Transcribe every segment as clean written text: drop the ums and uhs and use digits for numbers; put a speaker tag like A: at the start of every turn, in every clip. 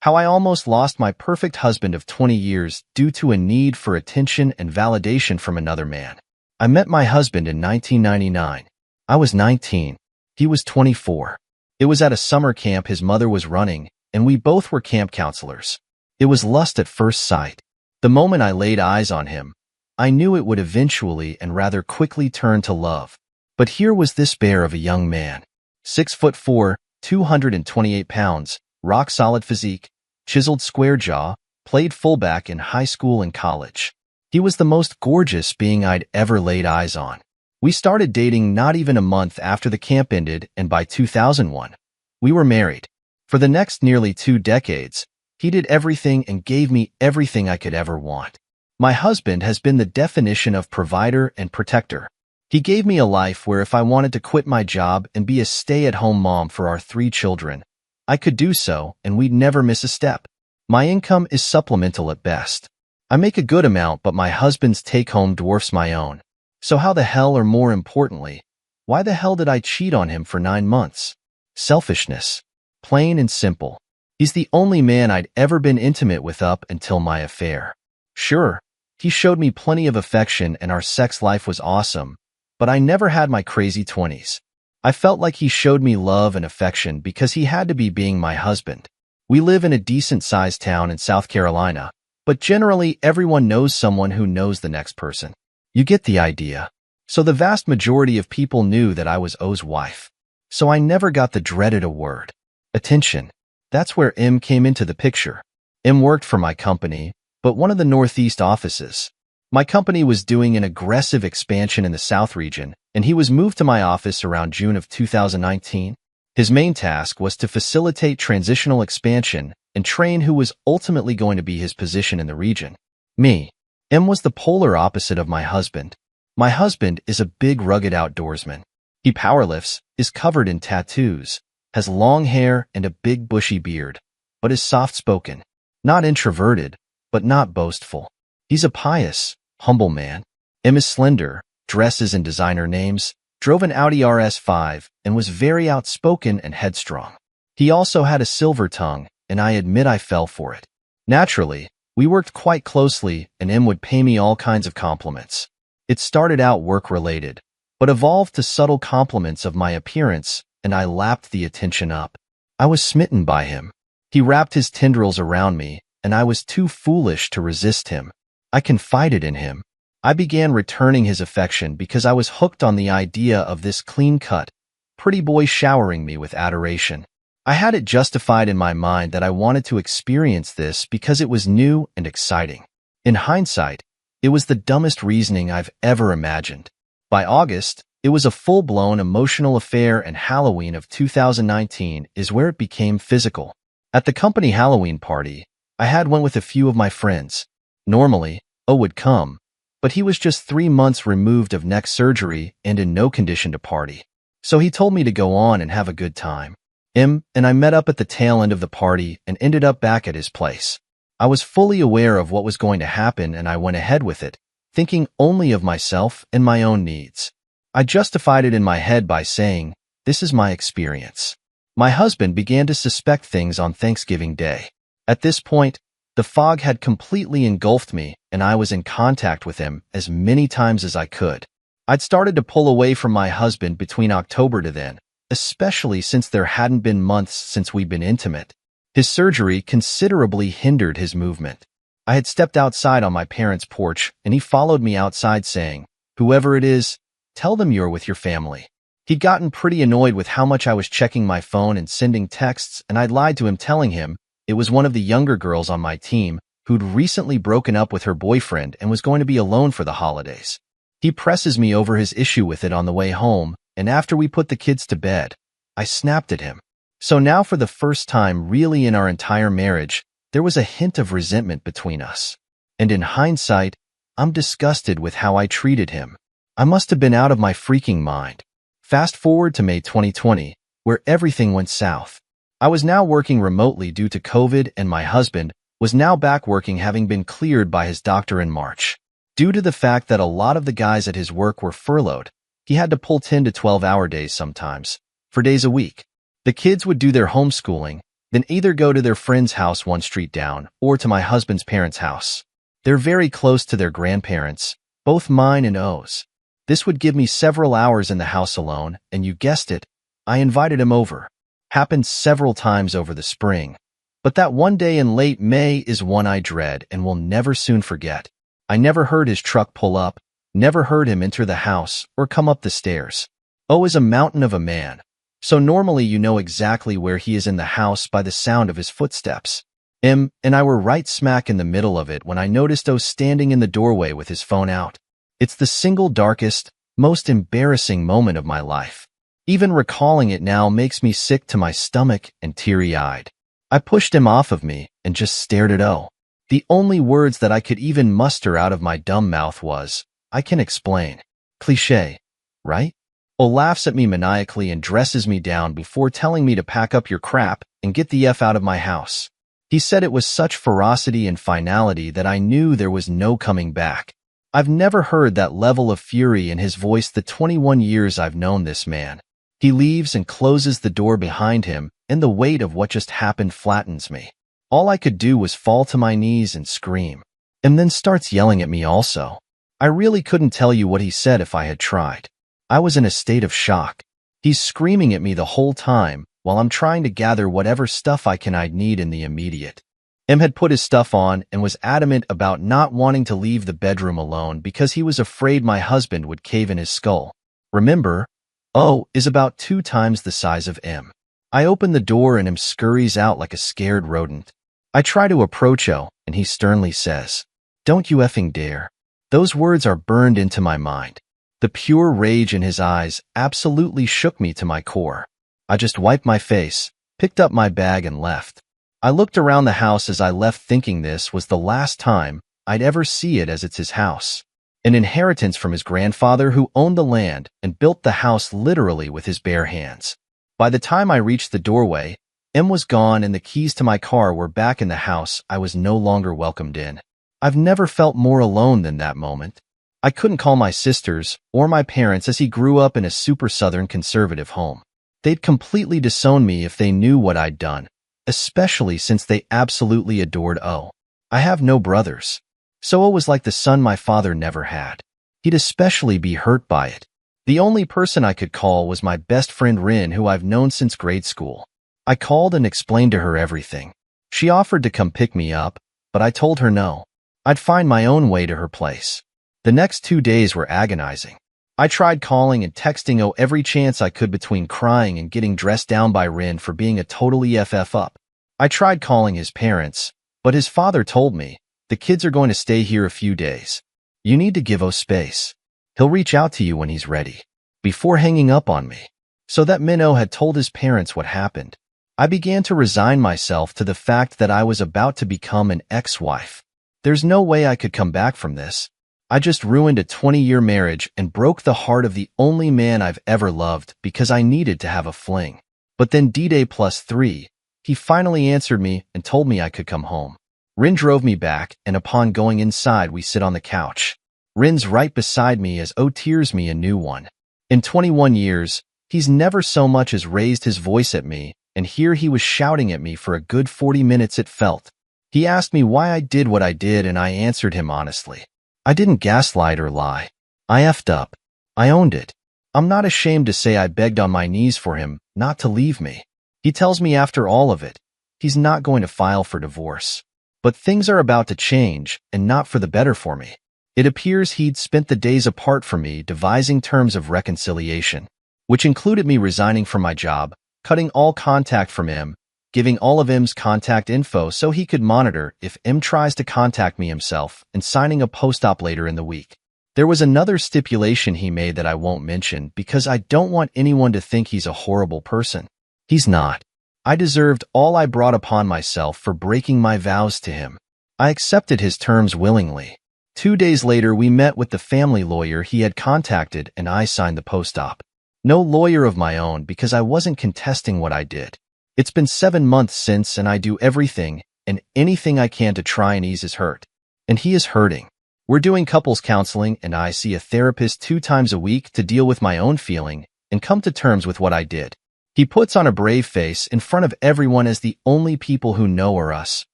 A: How I almost lost my perfect husband of 20 years due to a need for attention and validation from another man. I met my husband in 1999. I was 19. He was 24. It was at a summer camp his mother was running, and we both were camp counselors. It was lust at first sight. The moment I laid eyes on him, I knew it would eventually and rather quickly turn to love. But here was this bear of a young man. 6'4", 228 pounds, rock-solid physique, chiseled square jaw, played fullback in high school and college. He was the most gorgeous being I'd ever laid eyes on. We started dating not even a month after the camp ended, and by 2001, we were married. For the next nearly 2 decades, he did everything and gave me everything I could ever want. My husband has been the definition of provider and protector. He gave me a life where if I wanted to quit my job and be a stay-at-home mom for our 3 children, I could do so and we'd never miss a step. My income is supplemental at best. I make a good amount, but my husband's take-home dwarfs my own. So how the hell, or more importantly, why the hell did I cheat on him for 9 months? Selfishness. Plain and simple. He's the only man I'd ever been intimate with up until my affair. Sure, he showed me plenty of affection and our sex life was awesome, but I never had my crazy 20s. I felt like he showed me love and affection because he had to be being my husband. We live in a decent-sized town in South Carolina, but generally everyone knows someone who knows the next person. You get the idea. So the vast majority of people knew that I was O's wife. So I never got the dreaded word. Attention. That's where M came into the picture. M worked for my company, but one of the Northeast offices. My company was doing an aggressive expansion in the South region, and he was moved to my office around June of 2019. His main task was to facilitate transitional expansion and train who was ultimately going to be his position in the region. Me. M was the polar opposite of my husband. My husband is a big, rugged outdoorsman. He powerlifts, is covered in tattoos, has long hair and a big bushy beard, but is soft-spoken. Not introverted, but not boastful. He's a pious, humble man. M is slender, dresses in designer names, drove an Audi RS5, and was very outspoken and headstrong. He also had a silver tongue, and I admit I fell for it. Naturally, we worked quite closely, and M would pay me all kinds of compliments. It started out work-related, but evolved to subtle compliments of my appearance, and I lapped the attention up. I was smitten by him. He wrapped his tendrils around me, and I was too foolish to resist him. I confided in him. I began returning his affection because I was hooked on the idea of this clean-cut, pretty boy showering me with adoration. I had it justified in my mind that I wanted to experience this because it was new and exciting. In hindsight, it was the dumbest reasoning I've ever imagined. By August, it was a full-blown emotional affair, and Halloween of 2019 is where it became physical. At the company Halloween party, I went with a few of my friends. Normally, O would come, but he was just 3 months removed of neck surgery and in no condition to party. So he told me to go on and have a good time. M and I met up at the tail end of the party and ended up back at his place. I was fully aware of what was going to happen, and I went ahead with it, thinking only of myself and my own needs. I justified it in my head by saying, "This is my experience." My husband began to suspect things on Thanksgiving Day. At this point, the fog had completely engulfed me, and I was in contact with him as many times as I could. I'd started to pull away from my husband between October to then, especially since there hadn't been months since we'd been intimate. His surgery considerably hindered his movement. I had stepped outside on my parents' porch, and he followed me outside saying, "Whoever it is, tell them you're with your family." He'd gotten pretty annoyed with how much I was checking my phone and sending texts, and I'd lied to him telling him it was one of the younger girls on my team who'd recently broken up with her boyfriend and was going to be alone for the holidays. He presses me over his issue with it on the way home, and after we put the kids to bed, I snapped at him. So now, for the first time really in our entire marriage, there was a hint of resentment between us. And in hindsight, I'm disgusted with how I treated him. I must have been out of my freaking mind. Fast forward to May 2020, where everything went south. I was now working remotely due to COVID, and my husband was now back working, having been cleared by his doctor in March. Due to the fact that a lot of the guys at his work were furloughed, he had to pull 10 to 12-hour days sometimes, for days a week. The kids would do their homeschooling, then either go to their friend's house one street down or to my husband's parents' house. They're very close to their grandparents, both mine and O's. This would give me several hours in the house alone, and you guessed it, I invited him over. Happened several times over the spring. But that one day in late May is one I dread and will never soon forget. I never heard his truck pull up, never heard him enter the house or come up the stairs. O is a mountain of a man, so normally you know exactly where he is in the house by the sound of his footsteps. M and I were right smack in the middle of it when I noticed O standing in the doorway with his phone out. It's the single darkest, most embarrassing moment of my life. Even recalling it now makes me sick to my stomach and teary-eyed. I pushed him off of me and just stared at O. The only words that I could even muster out of my dumb mouth was, "I can explain." Cliché, right? O laughs at me maniacally and dresses me down before telling me to pack up your crap and get the F out of my house. He said it was such ferocity and finality that I knew there was no coming back. I've never heard that level of fury in his voice the 21 years I've known this man. He leaves and closes the door behind him, and the weight of what just happened flattens me. All I could do was fall to my knees and scream, and then starts yelling at me also. I really couldn't tell you what he said if I had tried. I was in a state of shock. He's screaming at me the whole time while I'm trying to gather whatever stuff I'd need in the immediate. M had put his stuff on and was adamant about not wanting to leave the bedroom alone because he was afraid my husband would cave in his skull. Remember, O is about 2 times the size of M. I open the door and M scurries out like a scared rodent. I try to approach O, and he sternly says, "Don't you effing dare." Those words are burned into my mind. The pure rage in his eyes absolutely shook me to my core. I just wiped my face, picked up my bag, and left. I looked around the house as I left thinking this was the last time I'd ever see it, as it's his house. An inheritance from his grandfather who owned the land and built the house literally with his bare hands. By the time I reached the doorway, M was gone and the keys to my car were back in the house. I was no longer welcomed in. I've never felt more alone than that moment. I couldn't call my sisters or my parents as he grew up in a super southern conservative home. They'd completely disown me if they knew what I'd done, especially since they absolutely adored O. I have no brothers, so O was like the son my father never had. He'd especially be hurt by it. The only person I could call was my best friend Rin, who I've known since grade school. I called and explained to her everything. She offered to come pick me up, but I told her no. I'd find my own way to her place. The next 2 days were agonizing. I tried calling and texting O every chance I could between crying and getting dressed down by Rin for being a totally FF up. I tried calling his parents, but his father told me, "The kids are going to stay here a few days. You need to give O space. He'll reach out to you when he's ready," before hanging up on me. So that Minnow had told his parents what happened. I began to resign myself to the fact that I was about to become an ex-wife. There's no way I could come back from this. I just ruined a 20-year marriage and broke the heart of the only man I've ever loved because I needed to have a fling. But then D-Day +3, he finally answered me and told me I could come home. Rin drove me back, and upon going inside we sit on the couch. Rin's right beside me as O tears me a new one. In 21 years, he's never so much as raised his voice at me, and here he was shouting at me for a good 40 minutes it felt. He asked me why I did what I did, and I answered him honestly. I didn't gaslight or lie. I effed up. I owned it. I'm not ashamed to say I begged on my knees for him not to leave me. He tells me after all of it, he's not going to file for divorce. But things are about to change, and not for the better for me. It appears he'd spent the days apart from me devising terms of reconciliation, which included me resigning from my job, cutting all contact from him, giving all of M's contact info so he could monitor if M tries to contact me himself, and signing a post-op later in the week. There was another stipulation he made that I won't mention because I don't want anyone to think he's a horrible person. He's not. I deserved all I brought upon myself for breaking my vows to him. I accepted his terms willingly. 2 days later, we met with the family lawyer he had contacted, and I signed the post-op. No lawyer of my own because I wasn't contesting what I did. It's been 7 months since, and I do everything and anything I can to try and ease his hurt. And he is hurting. We're doing couples counseling, and I see a therapist 2 times a week to deal with my own feeling and come to terms with what I did. He puts on a brave face in front of everyone as the only people who know are us,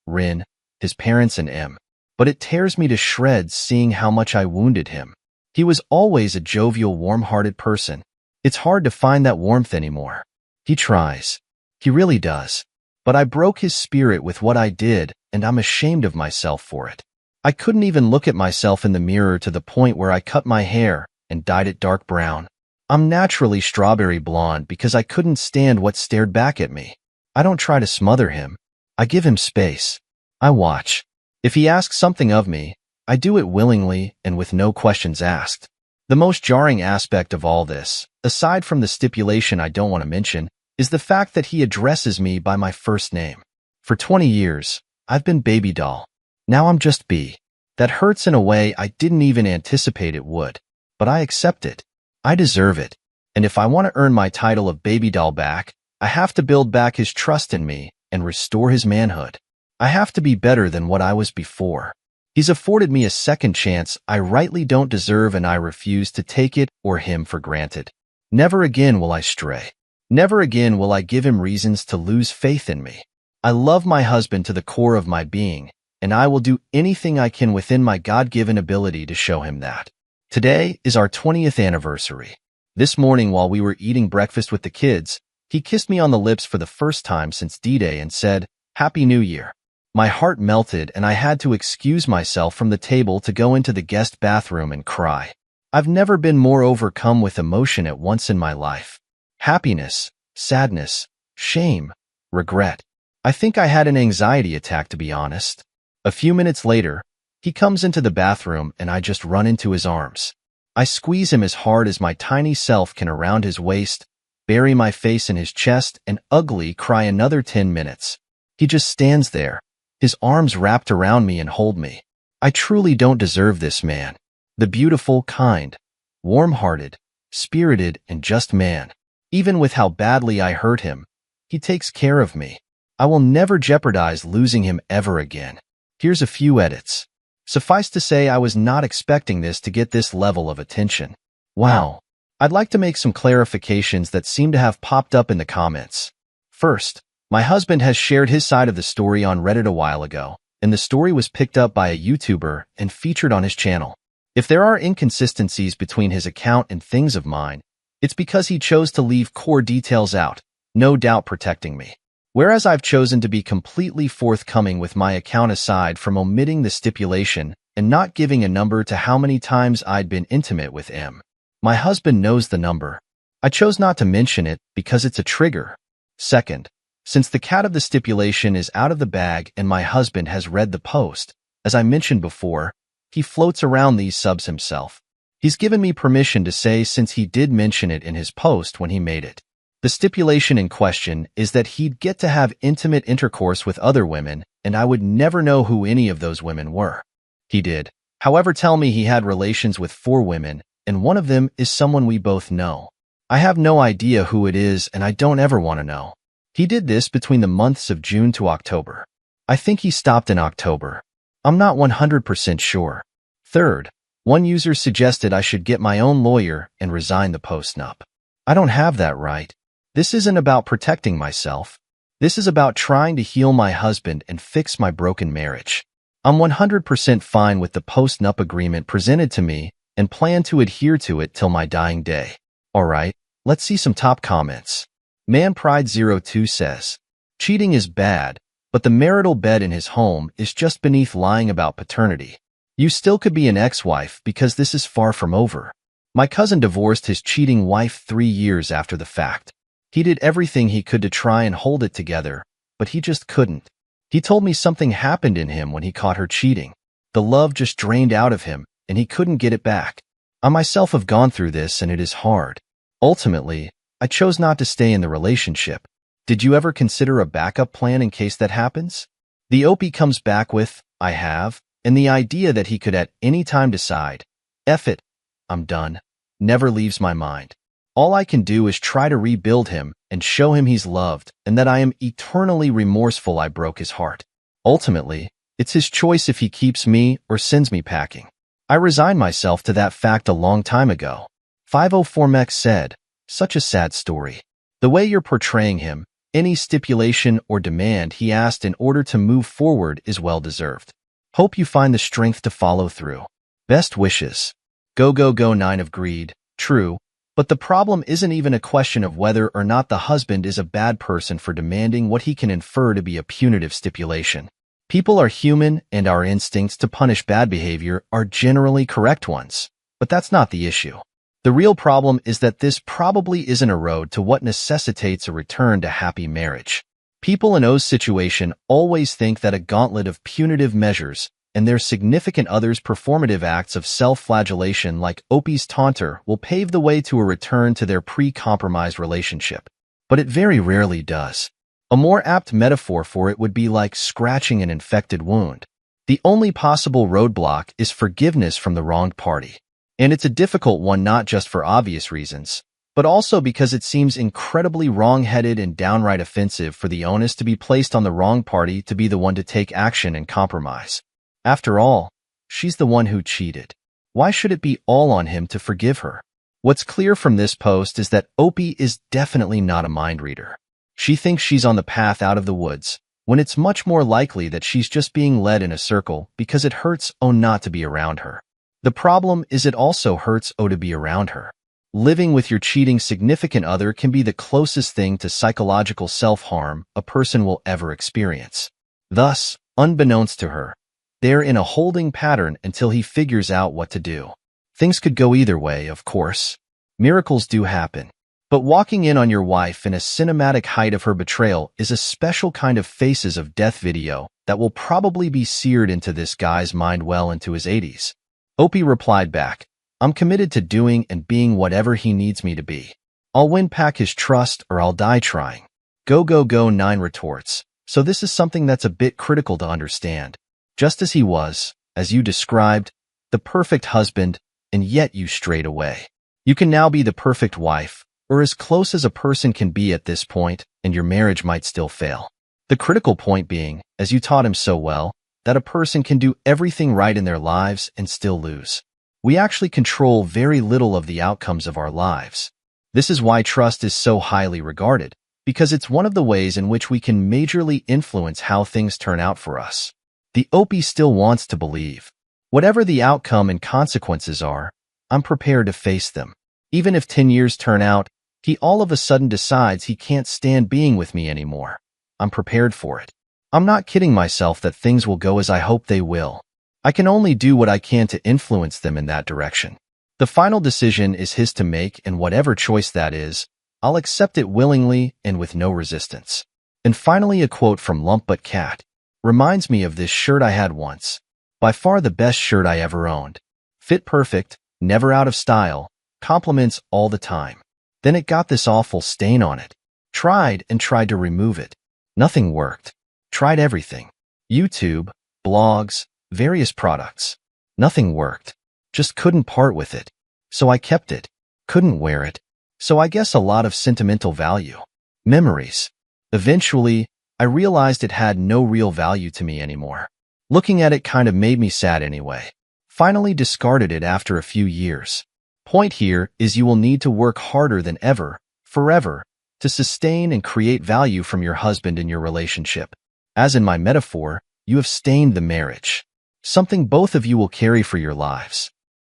A: Rin, his parents and Em. But it tears me to shreds seeing how much I wounded him. He was always a jovial, warm-hearted person. It's hard to find that warmth anymore. He tries. He really does. But I broke his spirit with what I did, and I'm ashamed of myself for it. I couldn't even look at myself in the mirror to the point where I cut my hair and dyed it dark brown. I'm naturally strawberry blonde because I couldn't stand what stared back at me. I don't try to smother him. I give him space. I watch. If he asks something of me, I do it willingly and with no questions asked. The most jarring aspect of all this, aside from the stipulation I don't want to mention, is the fact that he addresses me by my first name. For 20 years, I've been Baby Doll. Now I'm just B. That hurts in a way I didn't even anticipate it would. But I accept it. I deserve it. And if I want to earn my title of Baby Doll back, I have to build back his trust in me and restore his manhood. I have to be better than what I was before. He's afforded me a second chance I rightly don't deserve, and I refuse to take it or him for granted. Never again will I stray. Never again will I give him reasons to lose faith in me. I love my husband to the core of my being, and I will do anything I can within my God-given ability to show him that. Today is our 20th anniversary. This morning while we were eating breakfast with the kids, he kissed me on the lips for the first time since D-Day and said, "Happy New Year." My heart melted and I had to excuse myself from the table to go into the guest bathroom and cry. I've never been more overcome with emotion at once in my life. Happiness, sadness, shame, regret. I think I had an anxiety attack, to be honest. A few minutes later, he comes into the bathroom and I just run into his arms. I squeeze him as hard as my tiny self can around his waist, bury my face in his chest, and ugly cry another 10 minutes. He just stands there, his arms wrapped around me and hold me. I truly don't deserve this man. The beautiful, kind, warm-hearted, spirited, and just man. Even with how badly I hurt him, he takes care of me. I will never jeopardize losing him ever again. Here's a few edits. Suffice to say, I was not expecting this to get this level of attention. Wow. I'd like to make some clarifications that seem to have popped up in the comments. First, my husband has shared his side of the story on Reddit a while ago, and the story was picked up by a YouTuber and featured on his channel. If there are inconsistencies between his account and things of mine, it's because he chose to leave core details out, no doubt protecting me. Whereas I've chosen to be completely forthcoming with my account aside from omitting the stipulation and not giving a number to how many times I'd been intimate with M. My husband knows the number. I chose not to mention it because it's a trigger. Second, since the cat of the stipulation is out of the bag and my husband has read the post, as I mentioned before, he floats around these subs himself. He's given me permission to say since he did mention it in his post when he made it. The stipulation in question is that he'd get to have intimate intercourse with other women, and I would never know who any of those women were. He did, however, tell me he had relations with 4 women, and one of them is someone we both know. I have no idea who it is, and I don't ever want to know. He did this between the months of June to October. I think he stopped in October. I'm not 100% sure. Third, one user suggested I should get my own lawyer and resign the post-nup. I don't have that right. This isn't about protecting myself. This is about trying to heal my husband and fix my broken marriage. I'm 100% fine with the post-nup agreement presented to me and plan to adhere to it till my dying day. Alright, let's see some top comments. ManPride02 says, cheating is bad, but the marital bed in his home is just beneath lying about paternity. You still could be an ex-wife because this is far from over. My cousin divorced his cheating wife 3 years after the fact. He did everything he could to try and hold it together, but he just couldn't. He told me something happened in him when he caught her cheating. The love just drained out of him, and he couldn't get it back. I myself have gone through this, and it is hard. Ultimately, I chose not to stay in the relationship. Did you ever consider a backup plan in case that happens? The OP comes back with, I have, and the idea that he could at any time decide, F it, I'm done, never leaves my mind. All I can do is try to rebuild him and show him he's loved and that I am eternally remorseful I broke his heart. Ultimately, it's his choice if he keeps me or sends me packing. I resigned myself to that fact a long time ago. 504mex said, such a sad story. The way you're portraying him, any stipulation or demand he asked in order to move forward is well-deserved. Hope you find the strength to follow through. Best wishes. Go, go, go. 9 of Greed. True, but the problem isn't even a question of whether or not the husband is a bad person for demanding what he can infer to be a punitive stipulation. People are human, and our instincts to punish bad behavior are generally correct ones. But that's not the issue. The real problem is that this probably isn't a road to what necessitates a return to happy marriage. People in O's situation always think that a gauntlet of punitive measures and their significant others' performative acts of self-flagellation like Opie's taunter will pave the way to a return to their pre-compromised relationship. But it very rarely does. A more apt metaphor for it would be like scratching an infected wound. The only possible roadblock is forgiveness from the wronged party. And it's a difficult one not just for obvious reasons, but also because it seems incredibly wrong-headed and downright offensive for the onus to be placed on the wrong party to be the one to take action and compromise. After all, she's the one who cheated. Why should it be all on him to forgive her? What's clear from this post is that Opie is definitely not a mind reader. She thinks she's on the path out of the woods, when it's much more likely that she's just being led in a circle because it hurts O not to be around her. The problem is it also hurts O to be around her. Living with your cheating significant other can be the closest thing to psychological self-harm a person will ever experience. Thus, unbeknownst to her, they're in a holding pattern until he figures out what to do. Things could go either way, of course. Miracles do happen. But walking in on your wife in a cinematic height of her betrayal is a special kind of faces of death video that will probably be seared into this guy's mind well into his 80s. Opie replied back, "I'm committed to doing and being whatever he needs me to be. I'll win back his trust or I'll die trying." Go, go, go. 9 retorts. So this is something that's a bit critical to understand. Just as he was, as you described, the perfect husband, and yet you strayed away. You can now be the perfect wife, or as close as a person can be at this point, and your marriage might still fail. The critical point being, as you taught him so well, that a person can do everything right in their lives and still lose. We actually control very little of the outcomes of our lives. This is why trust is so highly regarded, because it's one of the ways in which we can majorly influence how things turn out for us. The Opie still wants to believe. Whatever the outcome and consequences are, I'm prepared to face them. Even if 10 years turn out, he all of a sudden decides he can't stand being with me anymore. I'm prepared for it. I'm not kidding myself that things will go as I hope they will. I can only do what I can to influence them in that direction. The final decision is his to make, and whatever choice that is, I'll accept it willingly and with no resistance. And finally, a quote from Lump But Cat. Reminds me of this shirt I had once. By far the best shirt I ever owned. Fit perfect, never out of style, compliments all the time. Then it got this awful stain on it. Tried and tried to remove it. Nothing worked. Tried everything. YouTube, blogs, various products. Nothing worked. Just couldn't part with it. So I kept it. Couldn't wear it. So I guess a lot of sentimental value. Memories. Eventually, I realized it had no real value to me anymore. Looking at it kind of made me sad anyway. Finally discarded it after a few years. Point here is you will need to work harder than ever, forever, to sustain and create value from your husband in your relationship. As in my metaphor, you have stained the marriage. Something both of you will carry for your lives.